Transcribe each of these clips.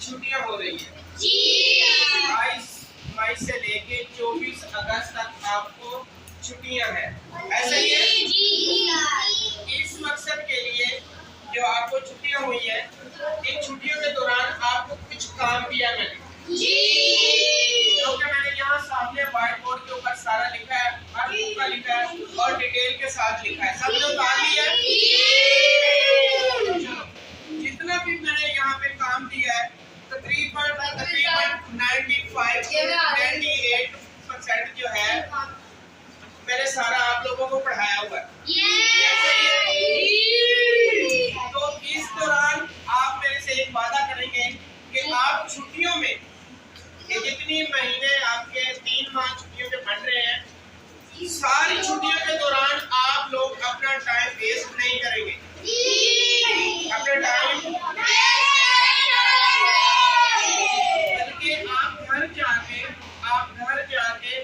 छुट्टियां हो रही है। 22 मई से लेके 24 अगस्त तक आपको छुट्टियां हैं, ऐसा ही है। इस मकसद के लिए जो आपको छुट्टियां हुई है, इन छुट्टियों के दौरान आपको कुछ काम दिया मैंने, क्योंकि मैंने यहाँ सामने व्हाइट बोर्ड के ऊपर सारा लिखा है, हर बुक का लिखा है और डिटेल के साथ लिखा है। सब लोग आ लिया है? चलो, जितना भी मैंने यहाँ पे काम दिया है तकरीबन 98% जो है मैंने सारा आप लोगों को पढ़ाया हुआ है। तो इस दौरान आप मेरे से एक वादा करेंगे कि आप छुट्टियों में ये जितनी महीने आपके 3 माह छुट्टियों के बन रहे हैं, सारी छुट्टियों के दौरान आप लोग अपना टाइम वेस्ट नहीं करेंगे। अपना टाइम बल्कि आप घर जाके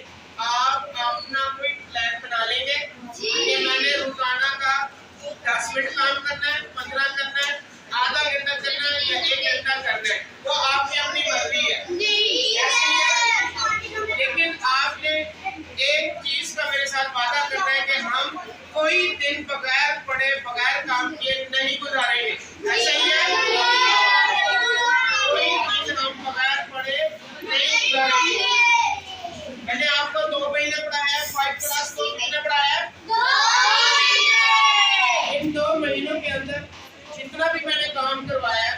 आप अपना कोई प्लान बना लेंगे कि मैंने रोजाना का 10 मिनट काम करना है, 15 करना है, आधा घंटा करना है या 1 घंटा करना है, वो आपकी अपनी मर्जी है। लेकिन आपने एक चीज का मेरे साथ वादा करना है कि हम कोई दिन बगैर पढ़े बगैर काम किए नहीं गुजारेंगे, ऐसा ही है। कोई दिन हम बगैर पढ़े नहीं गुजारेंगे। मैंने आपको 2 महीने पढ़ाया है, 5 क्लास 2 महीने पढ़ाया है। इन 2 महीनों के अंदर जितना भी मैंने काम करवाया,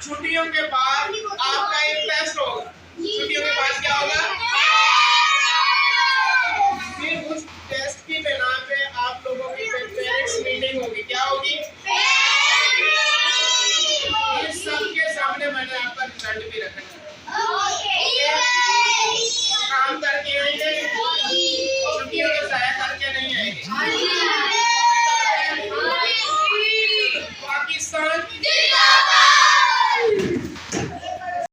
छुट्टियों के बाद आपका एक टेस्ट होगा। छुट्टियों के बाद क्या होगा? फिर उस टेस्ट की बिना पे आप लोगों की पेरेंट्स मीटिंग होगी। क्या होगी? इस सबके सामने मैंने आपका रिजल्ट भी रखा।